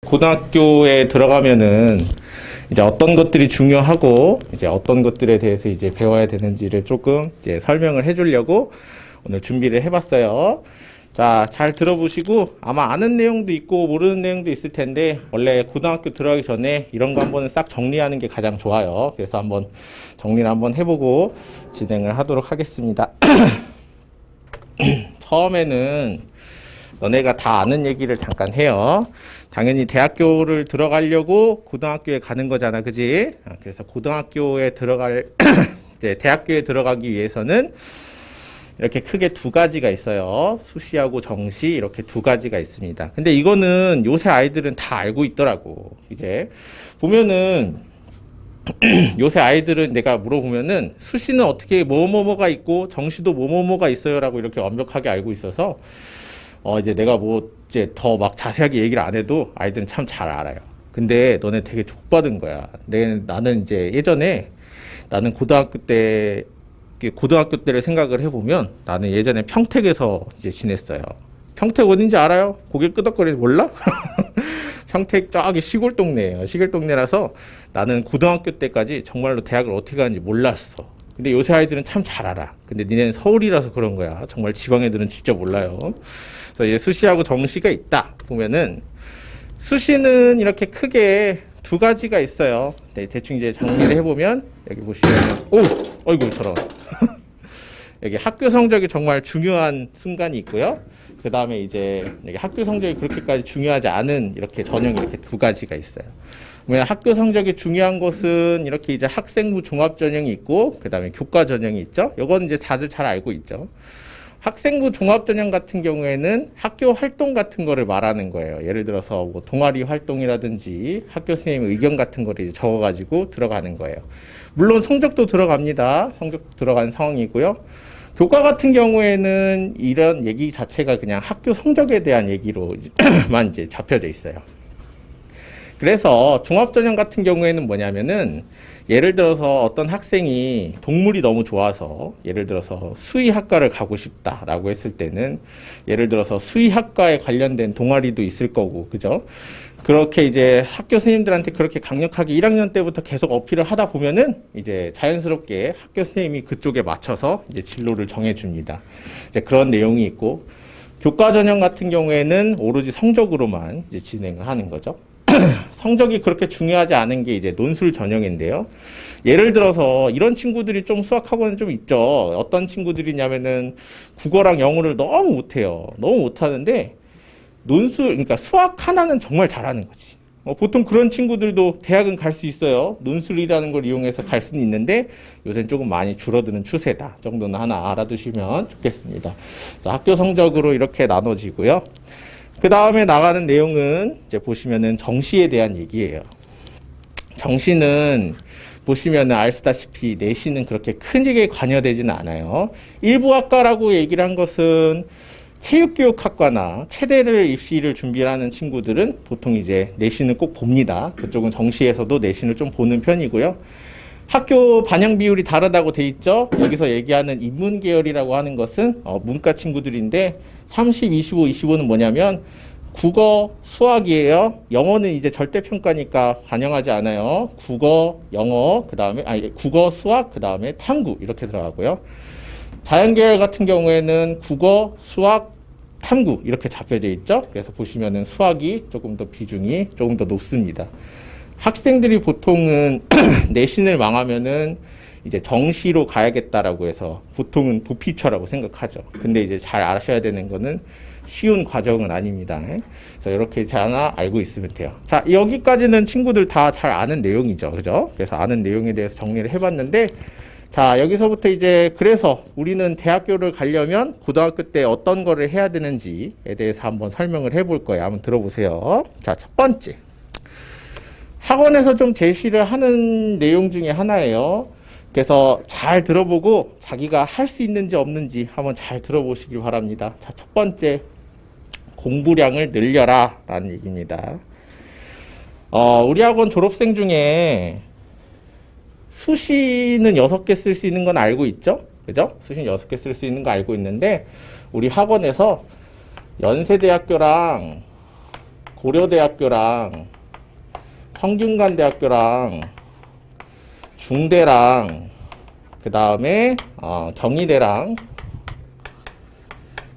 고등학교에 들어가면은 이제 어떤 것들이 중요하고 이제 어떤 것들에 대해서 이제 배워야 되는지를 조금 이제 설명을 해주려고 오늘 준비를 해봤어요. 자, 잘 들어보시고 아마 아는 내용도 있고 모르는 내용도 있을 텐데 원래 고등학교 들어가기 전에 이런 거 한번 싹 정리하는 게 가장 좋아요. 그래서 한번 정리를 한번 해보고 진행을 하도록 하겠습니다. 처음에는 너네가 다 아는 얘기를 잠깐 해요. 당연히 대학교를 들어가려고 고등학교에 가는 거잖아, 그지? 그래서 고등학교에 이제 대학교에 들어가기 위해서는 이렇게 크게 두 가지가 있어요. 수시하고 정시 이렇게 두 가지가 있습니다. 근데 이거는 요새 아이들은 다 알고 있더라고. 이제 보면은 요새 아이들은 내가 물어보면은 수시는 어떻게 뭐뭐뭐가 있고 정시도 뭐뭐뭐가 있어요라고 이렇게 완벽하게 알고 있어서 이제 내가 이제 더 막 자세하게 얘기를 안 해도 아이들은 참 잘 알아요. 근데 너네 되게 족받은 거야. 나는 이제 예전에 나는 고등학교 때를 생각을 해보면 나는 예전에 평택에서 이제 지냈어요. 평택 어딘지 알아요? 고개 끄덕거리는 몰라? 평택 저기 시골 동네예요. 시골 동네라서 나는 고등학교 때까지 정말로 대학을 어떻게 가는지 몰랐어. 근데 요새 아이들은 참 잘 알아. 근데 니네는 서울이라서 그런 거야. 정말 지방 애들은 진짜 몰라요. 그래서 이제 수시하고 정시가 있다 보면은 수시는 이렇게 크게 두 가지가 있어요. 네, 대충 이제 정리를 해보면 여기 보시면 어이구 저런 여기 학교 성적이 정말 중요한 순간이 있고요. 그 다음에 이제 여기 학교 성적이 그렇게까지 중요하지 않은 이렇게 전형이 이렇게 두 가지가 있어요. 왜냐면 학교 성적이 중요한 것은 이렇게 이제 학생부 종합 전형이 있고 그 다음에 교과 전형이 있죠. 이건 이제 다들 잘 알고 있죠. 학생부 종합 전형 같은 경우에는 학교 활동 같은 거를 말하는 거예요. 예를 들어서 뭐 동아리 활동이라든지 학교 선생님 의견 같은 거를 이제 적어가지고 들어가는 거예요. 물론 성적도 들어갑니다. 성적도 들어가는 상황이고요. 교과 같은 경우에는 이런 얘기 자체가 그냥 학교 성적에 대한 얘기로만 이제 잡혀져 있어요. 그래서 종합전형 같은 경우에는 뭐냐면은 예를 들어서 어떤 학생이 동물이 너무 좋아서 예를 들어서 수의학과를 가고 싶다라고 했을 때는 예를 들어서 수의학과에 관련된 동아리도 있을 거고, 그죠? 그렇게 이제 학교 선생님들한테 그렇게 강력하게 1학년 때부터 계속 어필을 하다 보면은 이제 자연스럽게 학교 선생님이 그쪽에 맞춰서 이제 진로를 정해줍니다. 이제 그런 내용이 있고, 교과 전형 같은 경우에는 오로지 성적으로만 이제 진행을 하는 거죠. 성적이 그렇게 중요하지 않은 게 이제 논술 전형인데요. 예를 들어서 이런 친구들이 좀 수학학원은 좀 있죠. 어떤 친구들이냐면은 국어랑 영어를 너무 못해요. 너무 못하는데 그러니까 수학 하나는 정말 잘하는 거지. 보통 그런 친구들도 대학은 갈 수 있어요. 논술이라는 걸 이용해서 갈 수는 있는데 요새는 조금 많이 줄어드는 추세다 정도는 하나 알아두시면 좋겠습니다. 그래서 학교 성적으로 이렇게 나눠지고요. 그 다음에 나가는 내용은 이제 보시면은 정시에 대한 얘기예요. 정시는 보시면은 아시다시피 내신은 그렇게 크게 관여되지는 않아요. 일부 학과라고 얘기를 한 것은 체육교육학과나 체대를 입시를 준비하는 친구들은 보통 이제 내신을 꼭 봅니다. 그쪽은 정시에서도 내신을 좀 보는 편이고요. 학교 반영 비율이 다르다고 돼 있죠. 여기서 얘기하는 인문계열이라고 하는 것은 문과 친구들인데 30, 25, 25는 뭐냐면 국어, 수학이에요. 영어는 이제 절대평가니까 반영하지 않아요. 국어, 영어, 국어, 수학, 그 다음에 탐구 이렇게 들어가고요. 자연계열 같은 경우에는 국어, 수학, 탐구 이렇게 잡혀져 있죠. 그래서 보시면은 수학이 조금 더 비중이 조금 더 높습니다. 학생들이 보통은 내신을 망하면은 이제 정시로 가야겠다라고 해서 보통은 도피처라고 생각하죠. 근데 이제 잘 아셔야 되는 거는 쉬운 과정은 아닙니다. 그래서 이렇게 하나 알고 있으면 돼요. 자, 여기까지는 친구들 다 잘 아는 내용이죠. 그죠? 그래서 아는 내용에 대해서 정리를 해봤는데, 자, 여기서부터 이제 그래서 우리는 대학교를 가려면 고등학교 때 어떤 거를 해야 되는지에 대해서 한번 설명을 해볼 거예요. 한번 들어보세요. 자, 첫 번째. 학원에서 좀 제시를 하는 내용 중에 하나예요. 그래서 잘 들어보고 자기가 할 수 있는지 없는지 한번 잘 들어보시길 바랍니다. 자, 첫 번째. 공부량을 늘려라 라는 얘기입니다. 우리 학원 졸업생 중에 수시는 6개 쓸 수 있는 건 알고 있죠? 그죠? 수시는 6개 쓸 수 있는 거 알고 있는데 우리 학원에서 연세대학교랑 고려대학교랑 성균관대학교랑 중대랑 그 다음에 경희대랑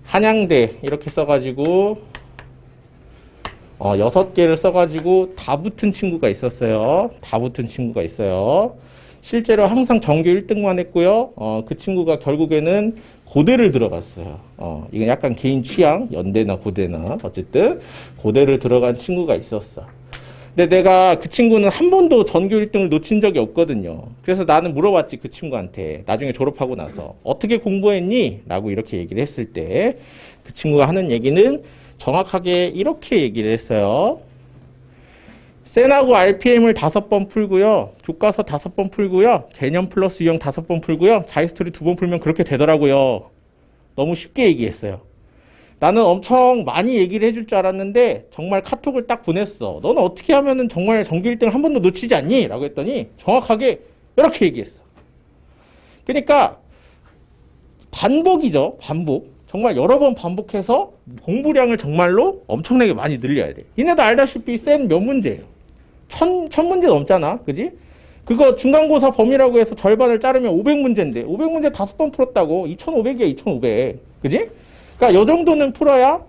한양대 이렇게 써가지고 6개를 써가지고 다 붙은 친구가 있었어요. 다 붙은 친구가 있어요. 실제로 항상 전교 1등만 했고요. 그 친구가 결국에는 고대를 들어갔어요. 이건 약간 개인 취향, 연대나 고대나 어쨌든 고대를 들어간 친구가 있었어. 근데 내가 그 친구는 한 번도 전교 1등을 놓친 적이 없거든요. 그래서 나는 물어봤지, 그 친구한테. 나중에 졸업하고 나서 어떻게 공부했니? 라고 이렇게 얘기를 했을 때 그 친구가 하는 얘기는 정확하게 이렇게 얘기를 했어요. 센하고 RPM을 5번 풀고요. 교과서 5번 풀고요. 개념 플러스 유형 5번 풀고요. 자이스토리 2번 풀면 그렇게 되더라고요. 너무 쉽게 얘기했어요. 나는 엄청 많이 얘기를 해줄 줄 알았는데 정말 카톡을 딱 보냈어. 너는 어떻게 하면은 정말 전교 1등을 한 번도 놓치지 않니? 라고 했더니 정확하게 이렇게 얘기했어. 그러니까 반복이죠. 반복. 정말 여러 번 반복해서 공부량을 정말로 엄청나게 많이 늘려야 돼. 니네도 알다시피 센 몇 문제예요? 천 문제 넘잖아. 그지? 그거 중간고사 범위라고 해서 절반을 자르면 500문제인데 500문제 5번 풀었다고 2500이야 2500. 그지? 그러니까 이 정도는 풀어야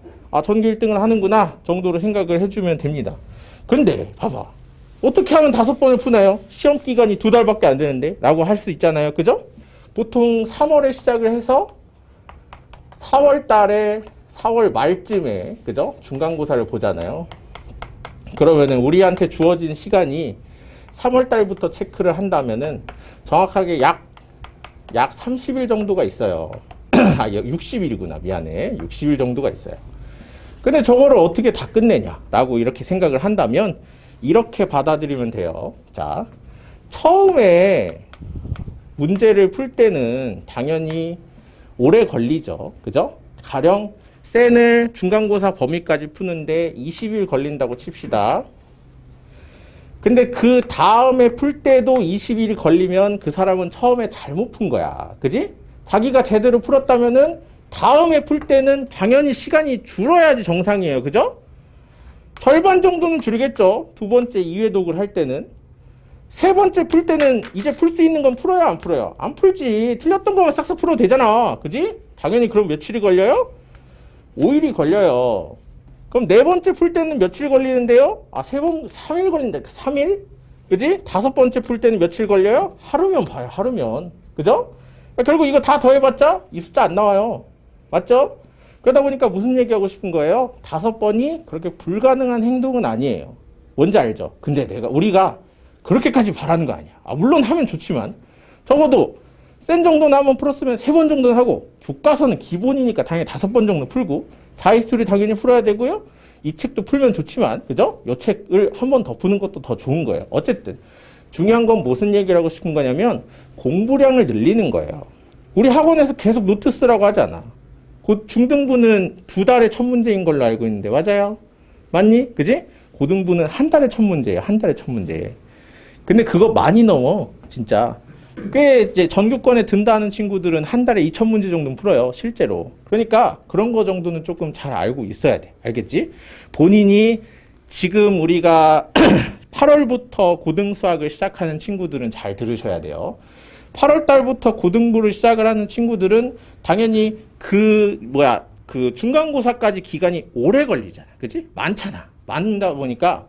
전교 1등을 하는구나 정도로 생각을 해주면 됩니다. 그런데 봐봐. 어떻게 하면 5번을 푸나요? 시험 기간이 2달밖에 안 되는데 라고 할 수 있잖아요. 그죠? 보통 3월에 시작을 해서 4월 달에 4월 말쯤에 그죠? 중간고사를 보잖아요. 그러면은 우리한테 주어진 시간이 3월 달부터 체크를 한다면은 정확하게 약 30일 정도가 있어요. 60일이구나. 미안해. 60일 정도가 있어요. 근데 저거를 어떻게 다 끝내냐라고 이렇게 생각을 한다면 이렇게 받아들이면 돼요. 자, 처음에 문제를 풀 때는 당연히 오래 걸리죠. 그죠? 가령 센을 중간고사 범위까지 푸는데 20일 걸린다고 칩시다. 근데 그 다음에 풀 때도 20일이 걸리면 그 사람은 처음에 잘못 푼 거야. 그지? 자기가 제대로 풀었다면은 다음에 풀 때는 당연히 시간이 줄어야지 정상이에요. 그죠? 절반 정도는 줄겠죠. 두 번째 이해독을 할 때는. 세 번째 풀 때는 이제 풀 수 있는 건 풀어요, 안 풀어요? 안 풀지. 틀렸던 거만 싹싹 풀어도 되잖아. 그지? 당연히 그럼 며칠이 걸려요? 5일이 걸려요. 그럼 네 번째 풀 때는 며칠 걸리는데요? 3일 걸린다. 3일? 그지? 5번째 풀 때는 며칠 걸려요? 하루면 봐요, 하루면. 그죠? 그러니까 결국 이거 다 더해봤자 이 숫자 안 나와요. 맞죠? 그러다 보니까 무슨 얘기하고 싶은 거예요? 5번이 그렇게 불가능한 행동은 아니에요. 뭔지 알죠? 근데 우리가 그렇게까지 바라는 거 아니야. 물론 하면 좋지만 적어도 센 정도는 한번 풀었으면 3번 정도는 하고 교과서는 기본이니까 당연히 5번 정도 풀고 자이스토리 당연히 풀어야 되고요. 이 책도 풀면 좋지만 그죠? 이 책을 한 번 더 푸는 것도 더 좋은 거예요. 어쨌든 중요한 건 무슨 얘기를 하고 싶은 거냐면 공부량을 늘리는 거예요. 우리 학원에서 계속 노트 쓰라고 하잖아. 곧 중등부는 2달에 1000문제인 걸로 알고 있는데 맞아요? 맞니? 그지? 고등부는 한 달에 1000문제예요. 한 달에 1000문제. 근데 그거 많이 넘어. 진짜. 꽤 이제 전교권에 든다는 친구들은 한 달에 2000문제 정도는 풀어요. 실제로. 그러니까 그런 거 정도는 조금 잘 알고 있어야 돼. 알겠지? 본인이 지금 우리가 8월부터 고등수학을 시작하는 친구들은 잘 들으셔야 돼요. 8월 달부터 고등부를 시작을 하는 친구들은 당연히 그 중간고사까지 기간이 오래 걸리잖아. 그지? 많잖아. 많다 보니까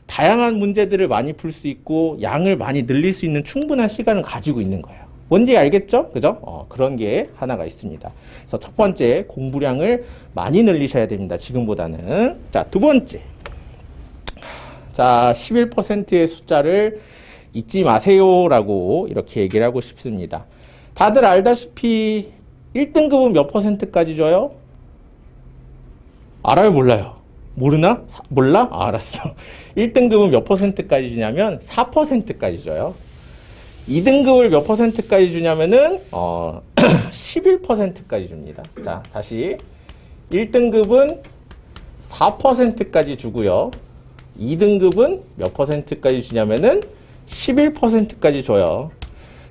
다양한 문제들을 많이 풀 수 있고 양을 많이 늘릴 수 있는 충분한 시간을 가지고 있는 거예요. 뭔지 알겠죠? 그죠? 그런 게 하나가 있습니다. 그래서 첫 번째, 공부량을 많이 늘리셔야 됩니다. 지금보다는. 자, 두 번째. 자, 11%의 숫자를 잊지 마세요라고 이렇게 얘기를 하고 싶습니다. 다들 알다시피 1등급은 몇 %까지 줘요? 알아요? 몰라요? 모르나? 몰라? 알았어. 1등급은 몇 %까지 주냐면 4%까지 줘요. 2등급을 몇 %까지 주냐면은 11%까지 줍니다. 자, 다시 1등급은 4%까지 주고요. 2등급은 몇 %까지 주냐면은 11%까지 줘요.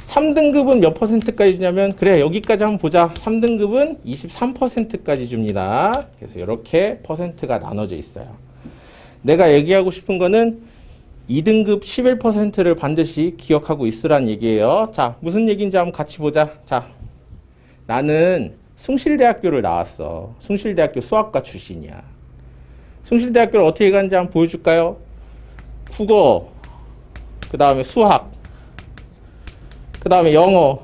3등급은 몇 %까지 주냐면 그래 여기까지 한번 보자. 3등급은 23%까지 줍니다. 그래서 이렇게 퍼센트가 나눠져 있어요. 내가 얘기하고 싶은 거는 2등급 11%를 반드시 기억하고 있으란 얘기예요. 자, 무슨 얘기인지 한번 같이 보자. 자, 나는 숭실대학교를 나왔어. 숭실대학교 수학과 출신이야. 숭실대학교를 어떻게 가는지 한번 보여줄까요? 국어, 그 다음에 수학, 그 다음에 영어.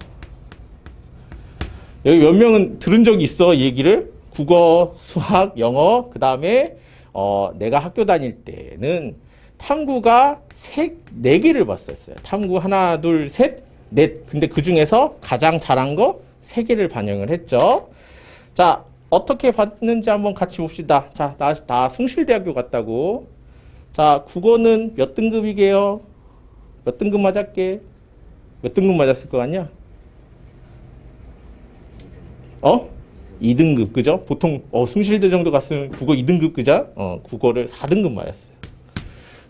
여기 몇 명은 들은 적이 있어, 이 얘기를? 국어, 수학, 영어, 그 다음에 내가 학교 다닐 때는 탐구가 4개를 봤었어요. 탐구 하나, 둘, 셋, 넷. 근데 그 중에서 가장 잘한 거 3개를 반영을 했죠. 자, 어떻게 봤는지 한번 같이 봅시다. 자, 나 숭실대학교 갔다고. 자, 국어는 몇 등급이게요? 몇 등급 맞았게? 몇 등급 맞았을 거 같냐? 2등급, 그죠? 보통, 숭실대 정도 갔으면 국어 2등급, 그죠? 국어를 4등급 맞았어요.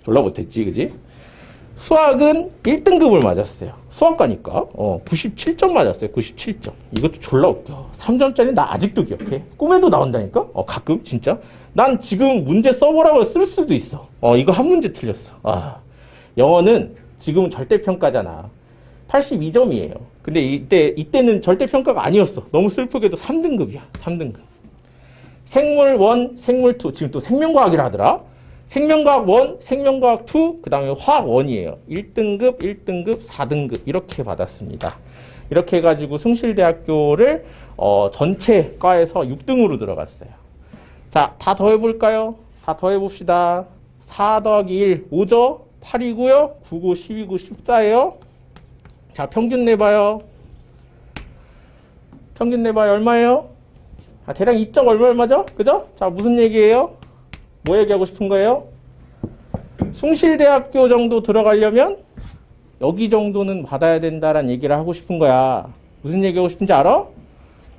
졸라 못했지, 그지? 수학은 1등급을 맞았어요. 수학과니까. 97점 맞았어요. 97점. 이것도 졸라 웃겨. 3점짜리 나 아직도 기억해. 꿈에도 나온다니까? 가끔, 진짜. 난 지금 문제 써보라고 쓸 수도 있어. 이거 한 문제 틀렸어. 영어는 지금은 절대평가잖아. 82점이에요. 근데 이때는 절대평가가 아니었어. 너무 슬프게도 3등급이야. 3등급. 생물 1, 생물 2. 지금 또 생명과학이라 하더라. 생명과학 1, 생명과학 2, 그 다음에 화학 1이에요. 1등급, 1등급, 4등급 이렇게 받았습니다. 이렇게 해가지고 숭실대학교를 전체 과에서 6등으로 들어갔어요. 자, 다 더해볼까요? 다 더해봅시다. 4 더하기 1, 5죠? 8이고요. 9, 9, 12, 9, 14예요. 자, 평균 내봐요. 평균 내봐요. 얼마예요? 대략 2점 얼마죠? 그죠? 자, 무슨 얘기예요? 뭐 얘기하고 싶은 거예요? 숭실대학교 정도 들어가려면 여기 정도는 받아야 된다라는 얘기를 하고 싶은 거야. 무슨 얘기하고 싶은지 알아?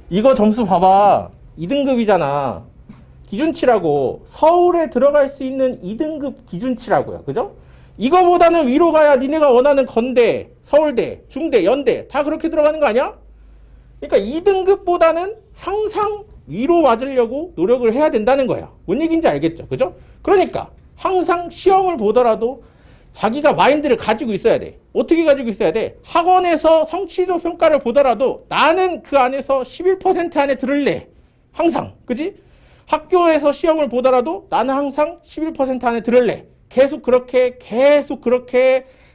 이거 점수 봐봐. 2등급이잖아. 기준치라고. 서울에 들어갈 수 있는 2등급 기준치라고요. 그죠? 이거보다는 위로 가야 니네가 원하는 건대, 서울대, 중대, 연대 다 그렇게 들어가는 거 아니야? 그러니까 2등급보다는 항상 위로 맞으려고 노력을 해야 된다는 거야. 뭔 얘기인지 알겠죠? 그죠? 그러니까 항상 시험을 보더라도 자기가 마인드를 가지고 있어야 돼. 어떻게 가지고 있어야 돼? 학원에서 성취도 평가를 보더라도 나는 그 안에서 11% 안에 들을래. 항상. 그지? 학교에서 시험을 보더라도 나는 항상 11% 안에 들을래. 계속 그렇게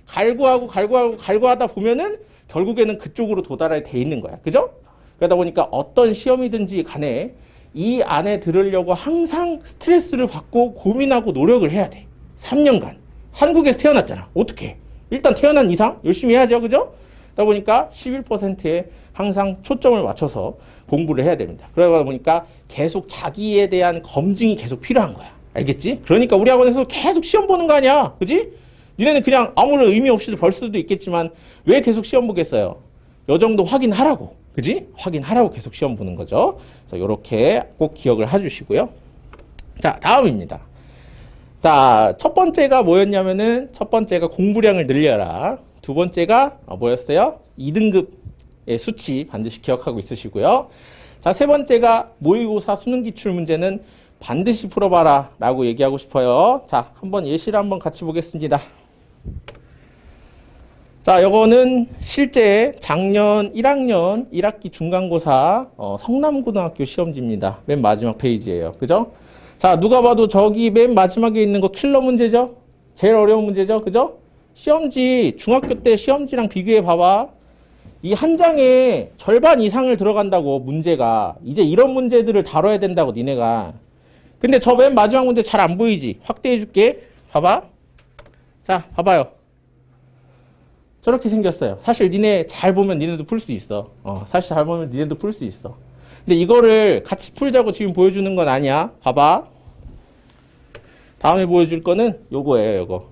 갈구하다 보면은 결국에는 그쪽으로 도달하게 돼 있는 거야. 그죠? 그러다 보니까 어떤 시험이든지 간에 이 안에 들으려고 항상 스트레스를 받고 고민하고 노력을 해야 돼. 3년간. 한국에서 태어났잖아. 어떻게? 일단 태어난 이상 열심히 해야죠. 그죠? 그러다 보니까 11%에 항상 초점을 맞춰서 공부를 해야 됩니다. 그러다 보니까 계속 자기에 대한 검증이 계속 필요한 거야. 알겠지? 그러니까 우리 학원에서 계속 시험 보는 거 아니야. 그지? 니네는 그냥 아무런 의미 없이도 벌 수도 있겠지만 왜 계속 시험 보겠어요? 요 정도 확인하라고. 그지? 확인하라고 계속 시험 보는 거죠. 그래서 요렇게 꼭 기억을 해주시고요. 자, 다음입니다. 자, 첫 번째가 뭐였냐면은 첫 번째가 공부량을 늘려라. 두 번째가 뭐였어요? 2등급의 수치 반드시 기억하고 있으시고요. 자, 세 번째가 모의고사 수능 기출 문제는 반드시 풀어봐라 라고 얘기하고 싶어요. 자, 한번 예시를 한번 같이 보겠습니다. 자, 요거는 실제 작년 1학년 1학기 중간고사 성남고등학교 시험지입니다. 맨 마지막 페이지예요. 그죠? 자, 누가 봐도 저기 맨 마지막에 있는 거 킬러 문제죠? 제일 어려운 문제죠? 그죠? 시험지, 중학교 때 시험지랑 비교해 봐봐. 이 한 장에 절반 이상을 들어간다고 문제가. 이제 이런 문제들을 다뤄야 된다고 니네가. 근데 저 맨 마지막 문제 잘 안 보이지? 확대해 줄게. 봐봐. 자, 봐봐요. 저렇게 생겼어요. 사실 니네 잘 보면 니네도 풀 수 있어. 사실 잘 보면 니네도 풀 수 있어. 근데 이거를 같이 풀자고 지금 보여주는 건 아니야. 봐봐. 다음에 보여줄 거는 요거예요, 요거.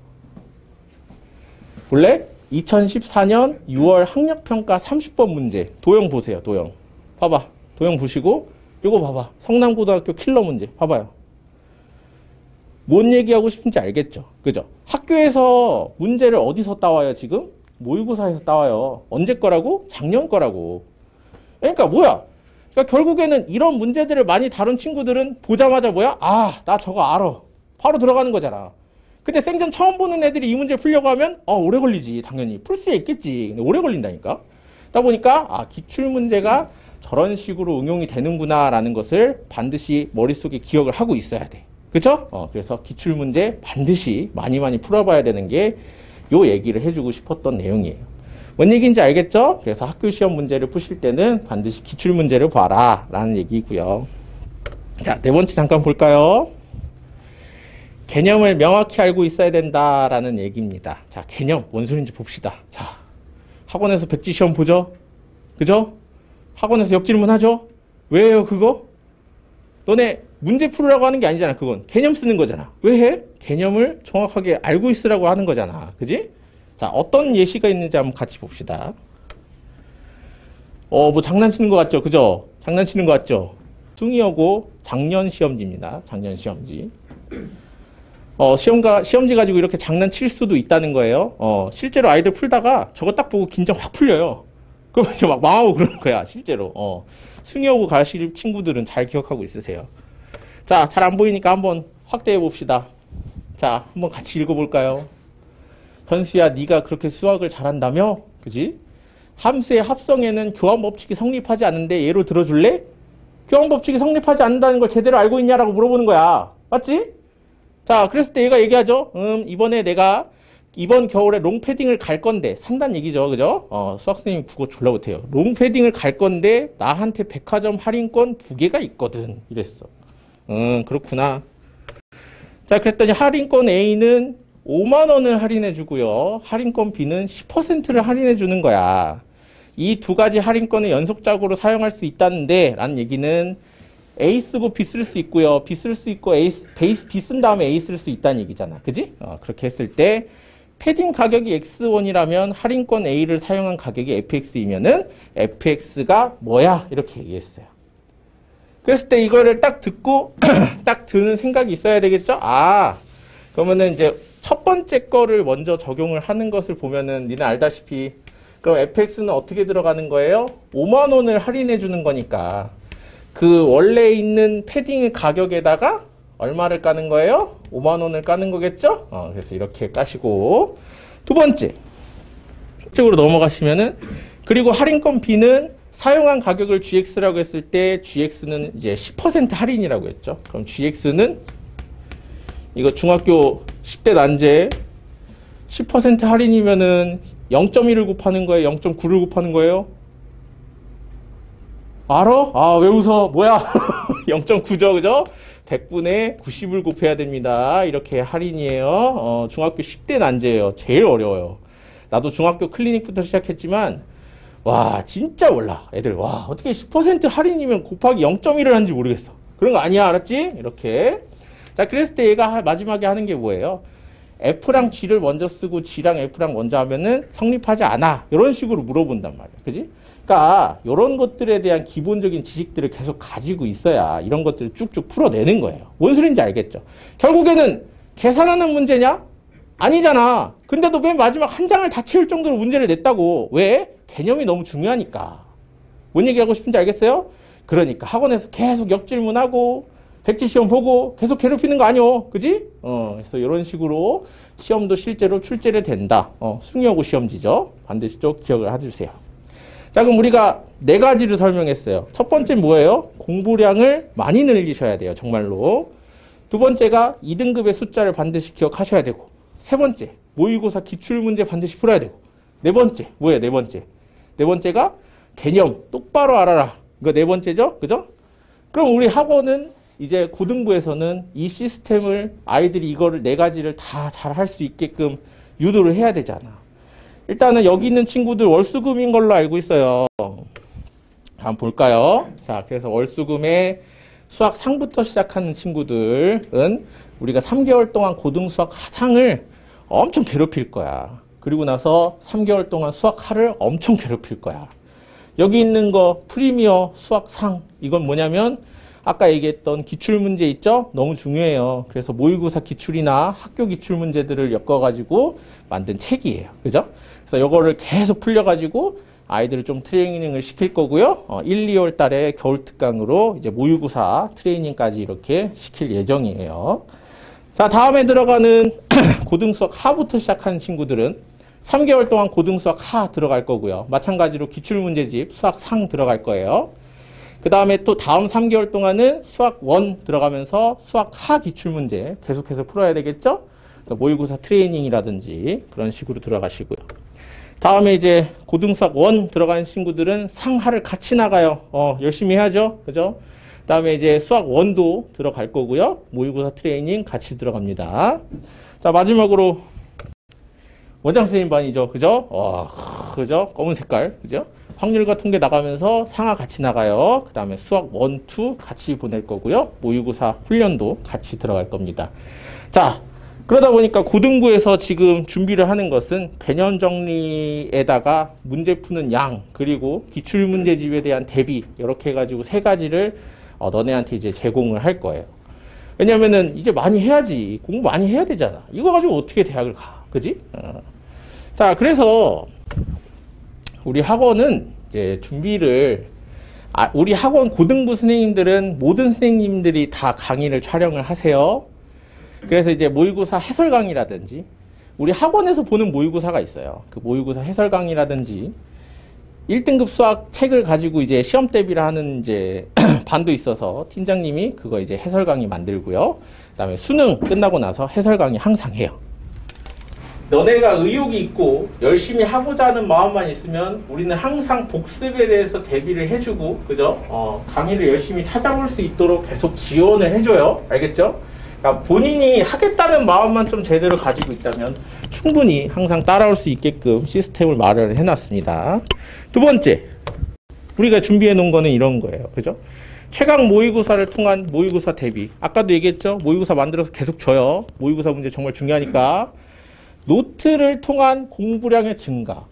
볼래? 2014년 6월 학력평가 30번 문제. 도형 보세요, 도형. 봐봐. 도형 보시고, 요거 봐봐. 성남고등학교 킬러 문제. 봐봐요. 뭔 얘기하고 싶은지 알겠죠? 그죠? 학교에서 문제를 어디서 따와요, 지금? 모의고사에서 따와요. 언제 거라고? 작년 거라고. 그러니까 뭐야? 그러니까 결국에는 이런 문제들을 많이 다룬 친구들은 보자마자 뭐야? 아, 나 저거 알아. 바로 들어가는 거잖아. 근데 생전 처음 보는 애들이 이 문제 풀려고 하면 오래 걸리지. 당연히 풀 수 있겠지. 근데 오래 걸린다니까. 그러다 보니까 기출문제가 저런 식으로 응용이 되는구나 라는 것을 반드시 머릿속에 기억을 하고 있어야 돼. 그쵸? 그래서 기출문제 반드시 많이 풀어봐야 되는 게 요 얘기를 해주고 싶었던 내용이에요. 뭔 얘기인지 알겠죠? 그래서 학교 시험 문제를 푸실 때는 반드시 기출문제를 봐라 라는 얘기고요. 자, 네 번째 잠깐 볼까요? 개념을 명확히 알고 있어야 된다라는 얘기입니다. 자, 개념 뭔 소리인지 봅시다. 자, 학원에서 백지 시험 보죠? 그죠? 학원에서 역질문 하죠? 왜 해요 그거? 너네 문제 풀으라고 하는 게 아니잖아. 그건 개념 쓰는 거잖아. 왜 해? 개념을 정확하게 알고 있으라고 하는 거잖아. 그지? 자, 어떤 예시가 있는지 한번 같이 봅시다. 뭐 장난치는 것 같죠? 그죠? 장난치는 것 같죠? 숭이하고 작년 시험지입니다. 작년 시험지. 시험지 가지고 이렇게 장난칠 수도 있다는 거예요. 실제로 아이들 풀다가 저거 딱 보고 긴장 확 풀려요. 그러면 이제 막 망하고 그러는 거야, 실제로. 숭이하고 가실 친구들은 잘 기억하고 있으세요. 자, 잘 안 보이니까 한번 확대해 봅시다. 자, 한번 같이 읽어볼까요? 현수야, 네가 그렇게 수학을 잘한다며? 그지? 함수의 합성에는 교환 법칙이 성립하지 않는데 예로 들어줄래? 교환 법칙이 성립하지 않는다는 걸 제대로 알고 있냐라고 물어보는 거야. 맞지? 자, 그랬을 때 얘가 얘기하죠. 이번에 내가 이번 겨울에 롱패딩을 갈 건데, 산다는 얘기죠. 그죠? 수학선생님이 국어 졸라 못해요. 롱패딩을 갈 건데, 나한테 백화점 할인권 2개가 있거든. 이랬어. 그렇구나. 자, 그랬더니 할인권 A는 5만 원을 할인해 주고요. 할인권 B는 10%를 할인해 주는 거야. 이 두 가지 할인권을 연속적으로 사용할 수 있다는데, 라는 얘기는 A 쓰고 B 쓸 수 있고요. B 쓸 수 있고 B 쓴 다음에 A 쓸 수 있다는 얘기잖아. 그지? 그렇게 했을 때 패딩 가격이 X1이라면 할인권 A를 사용한 가격이 FX이면은 FX가 뭐야? 이렇게 얘기했어요. 그랬을 때 이거를 딱 듣고 딱 드는 생각이 있어야 되겠죠? 그러면은 이제 첫 번째 거를 먼저 적용을 하는 것을 보면은 니는 알다시피 그럼 FX는 어떻게 들어가는 거예요? 5만 원을 할인해 주는 거니까 그 원래 있는 패딩의 가격에다가 얼마를 까는 거예요? 5만 원을 까는 거겠죠? 그래서 이렇게 까시고 두 번째 쪽으로 넘어가시면은 그리고 할인권 B는 사용한 가격을 GX라고 했을 때 GX는 이제 10% 할인이라고 했죠. 그럼 GX는 이거 중학교 10대 난제 10% 할인이면은 0.1을 곱하는 거예요? 0.9를 곱하는 거예요? 알아? 왜 웃어? 뭐야? 0.9죠, 그죠? 100분의 90을 곱해야 됩니다. 이렇게 할인이에요. 중학교 10대 난제예요. 제일 어려워요. 나도 중학교 클리닉부터 시작했지만 와, 진짜 몰라. 애들, 와, 어떻게 10% 할인이면 곱하기 0.1을 하는지 모르겠어. 그런 거 아니야, 알았지? 이렇게. 자, 그랬을 때 얘가 마지막에 하는 게 뭐예요? F랑 G를 먼저 쓰고 G랑 F랑 먼저 하면은 성립하지 않아. 이런 식으로 물어본단 말이야. 그지? 그러니까 이런 것들에 대한 기본적인 지식들을 계속 가지고 있어야 이런 것들을 쭉쭉 풀어내는 거예요. 뭔 소리인지 알겠죠? 결국에는 계산하는 문제냐? 아니잖아. 근데도 맨 마지막 한 장을 다 채울 정도로 문제를 냈다고. 왜? 개념이 너무 중요하니까. 뭔 얘기하고 싶은지 알겠어요? 그러니까 학원에서 계속 역질문하고 백지 시험 보고 계속 괴롭히는 거 아니오. 그지? 그래서 이런 식으로 시험도 실제로 출제를 된다. 숭이하고 시험지죠. 반드시 좀 기억을 해주세요. 자, 그럼 우리가 네 가지를 설명했어요. 첫 번째 뭐예요? 공부량을 많이 늘리셔야 돼요. 정말로. 두 번째가 2등급의 숫자를 반드시 기억하셔야 되고, 세 번째 모의고사 기출문제 반드시 풀어야 되고, 네 번째 뭐예요? 네 번째. 네 번째가 개념 똑바로 알아라. 이거 네 번째죠? 그죠? 그럼 우리 학원은 이제 고등부에서는 이 시스템을 아이들이 이거를 네 가지를 다 잘 할 수 있게끔 유도를 해야 되잖아. 일단은 여기 있는 친구들 월수금인 걸로 알고 있어요. 한번 볼까요? 자, 그래서 월수금에 수학 상부터 시작하는 친구들은 우리가 3개월 동안 고등 수학 하상을 엄청 괴롭힐 거야. 그리고 나서 3개월 동안 수학 하를 엄청 괴롭힐 거야. 여기 있는 거 프리미어 수학 상, 이건 뭐냐면 아까 얘기했던 기출문제 있죠? 너무 중요해요. 그래서 모의고사 기출이나 학교 기출문제들을 엮어가지고 만든 책이에요. 그죠? 그래서 이거를 계속 풀려가지고 아이들을 좀 트레이닝을 시킬 거고요. 1, 2월 달에 겨울 특강으로 이제 모의고사 트레이닝까지 이렇게 시킬 예정이에요. 자, 다음에 들어가는 고등수학 하부터 시작하는 친구들은 3개월 동안 고등수학 하 들어갈 거고요. 마찬가지로 기출문제집 수학 상 들어갈 거예요. 그 다음에 또 다음 3개월 동안은 수학 1 들어가면서 수학 하 기출문제 계속해서 풀어야 되겠죠? 모의고사 트레이닝이라든지 그런 식으로 들어가시고요. 다음에 이제 고등수학 1 들어가는 친구들은 상하를 같이 나가요. 열심히 해야죠. 그죠? 다음에 이제 수학 1도 들어갈 거고요. 모의고사 트레이닝 같이 들어갑니다. 자, 마지막으로 원장 선생님 반이죠. 그죠? 그죠? 검은 색깔. 그죠? 확률과 통계 나가면서 상하 같이 나가요. 그 다음에 수학 1, 2 같이 보낼 거고요. 모의고사 훈련도 같이 들어갈 겁니다. 자, 그러다 보니까 고등부에서 지금 준비를 하는 것은 개념 정리에다가 문제 푸는 양, 그리고 기출문제집에 대한 대비, 이렇게 해가지고 3가지를 너네한테 이제 제공을 할 거예요. 왜냐면은 이제 많이 해야지. 공부 많이 해야 되잖아. 이거 가지고 어떻게 대학을 가. 그지? 자, 그래서 우리 학원은 이제 준비를, 우리 학원 고등부 선생님들은 모든 선생님들이 다 강의를 촬영을 하세요. 그래서 이제 모의고사 해설 강의라든지, 우리 학원에서 보는 모의고사가 있어요. 그 모의고사 해설 강의라든지, 1등급 수학 책을 가지고 이제 시험 대비를 하는 이제 반도 있어서 팀장님이 그거 이제 해설 강의 만들고요. 그 다음에 수능 끝나고 나서 해설 강의 항상 해요. 너네가 의욕이 있고 열심히 하고자 하는 마음만 있으면 우리는 항상 복습에 대해서 대비를 해주고, 그죠? 강의를 열심히 찾아볼 수 있도록 계속 지원을 해줘요. 알겠죠? 그러니까 본인이 하겠다는 마음만 좀 제대로 가지고 있다면 충분히 항상 따라올 수 있게끔 시스템을 마련을 해놨습니다. 두 번째, 우리가 준비해 놓은 거는 이런 거예요. 그죠? 최강 모의고사를 통한 모의고사 대비. 아까도 얘기했죠? 모의고사 만들어서 계속 줘요. 모의고사 문제 정말 중요하니까. 노트를 통한 공부량의 증가.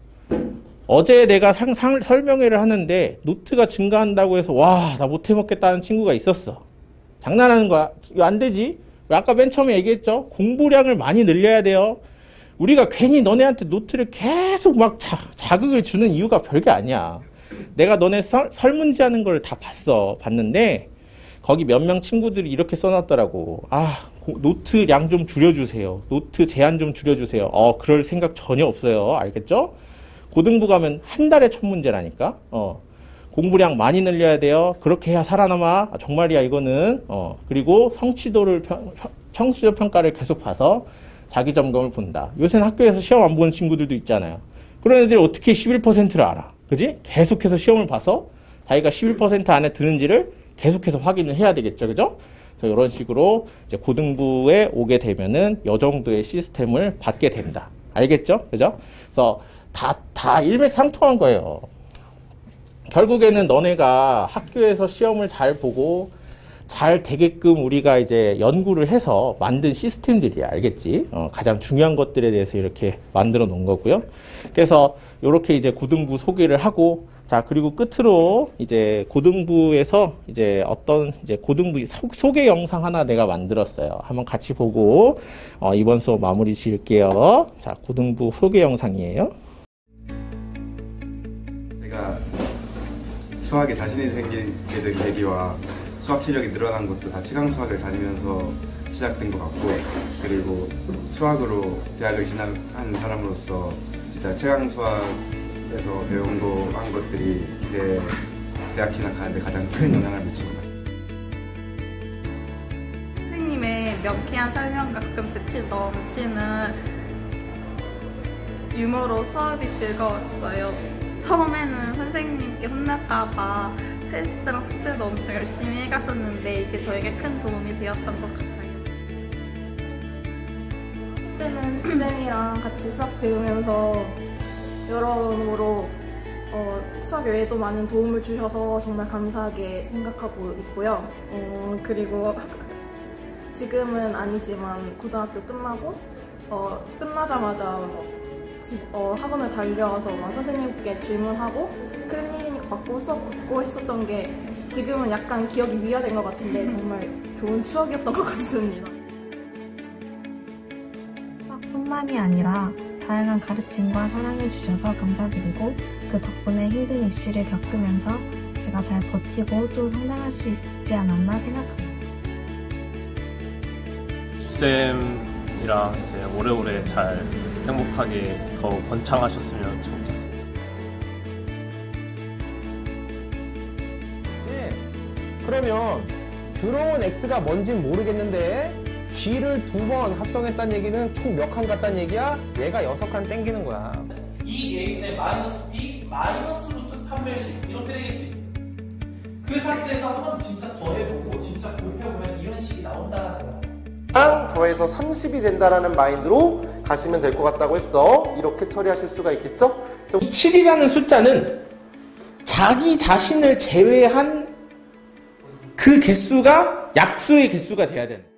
어제 내가 설명회를 하는데 노트가 증가한다고 해서 와, 나 못 해먹겠다는 친구가 있었어. 장난하는 거야. 이거 안 되지? 아까 맨 처음에 얘기했죠? 공부량을 많이 늘려야 돼요. 우리가 괜히 너네한테 노트를 계속 막 자극을 주는 이유가 별게 아니야. 내가 너네 설문지하는 걸 다 봤는데 거기 몇 명 친구들이 이렇게 써놨더라고. 노트 량 좀 줄여주세요. 노트 제한 좀 줄여주세요. 그럴 생각 전혀 없어요. 알겠죠? 고등부 가면 한 달에 1000문제라니까. 공부량 많이 늘려야 돼요. 그렇게 해야 살아남아. 정말이야 이거는. 그리고 성취도 평가를 계속 봐서 자기 점검을 본다. 요새는 학교에서 시험 안 보는 친구들도 있잖아요. 그런 애들이 어떻게 11%를 알아? 그지? 계속해서 시험을 봐서 자기가 11% 안에 드는지를 계속해서 확인을 해야 되겠죠. 그죠? 그래서 이런 식으로 이제 고등부에 오게 되면은 이 정도의 시스템을 받게 된다. 알겠죠? 그죠? 그래서 다 일맥상통한 거예요. 결국에는 너네가 학교에서 시험을 잘 보고 잘 되게끔 우리가 이제 연구를 해서 만든 시스템들이야. 알겠지? 가장 중요한 것들에 대해서 이렇게 만들어 놓은 거고요. 그래서 이렇게 이제 고등부 소개를 하고, 자, 그리고 끝으로 이제 고등부에서 이제 어떤 이제 고등부 소개 영상 하나 내가 만들었어요. 한번 같이 보고 이번 수업 마무리 지을게요. 자, 고등부 소개 영상이에요. 제가 수학에 자신이 생기게 된 계기와 수학 실력이 늘어난 것도 다 최강 수학을 다니면서 시작된 것 같고, 그리고 수학으로 대학을 진학한 사람으로서 진짜 최강 수학에서 배운 한 것들이 제 대학 진학하는데 가장 큰 영향을 미치고 있습니다. 선생님의 명쾌한 설명과 가끔 재치 넘치는 유머로 수업이 즐거웠어요. 처음에는 선생님께 혼날까봐 테스트랑 숙제도 엄청 열심히 해갔었는데 이게 저에게 큰 도움이 되었던 것 같아요. 그때는 쌤이랑 같이 수학 배우면서 여러모로 수학 외에도 많은 도움을 주셔서 정말 감사하게 생각하고 있고요. 그리고 지금은 아니지만 고등학교 끝나고 끝나자마자 학원을 달려와서 선생님께 질문하고 클리닉 받고 수업 받고 했었던 게 지금은 약간 기억이 미화된 것 같은데 정말 좋은 추억이었던 것 같습니다. 수학뿐만이 아니라 다양한 가르침과 사랑해 주셔서 감사드리고, 그 덕분에 힘든 입시를 겪으면서 제가 잘 버티고 또 성장할 수 있지 않았나 생각합니다. 쌤이랑 이제 오래오래 잘 행복하게 더 번창하셨으면 좋겠습니다. 그러면 들어온 X가 뭔진 모르겠는데 G를 2번 합성했다는 얘기는 총 몇 칸 같다는 얘기야? 얘가 6칸 땡기는 거야. 이 A분의 마이너스 B 마이너스 루트 판별식 이렇게 되겠지. 그 상태에서 한번 진짜 더해보고 진짜 곱해보면 이런 식이 나온다는 거야. 더해서 30이 된다라는 마인드로 가시면 될 것 같다고 했어. 이렇게 처리하실 수가 있겠죠? 그래서 7이라는 숫자는 자기 자신을 제외한 그 개수가 약수의 개수가 돼야 되는 거예요.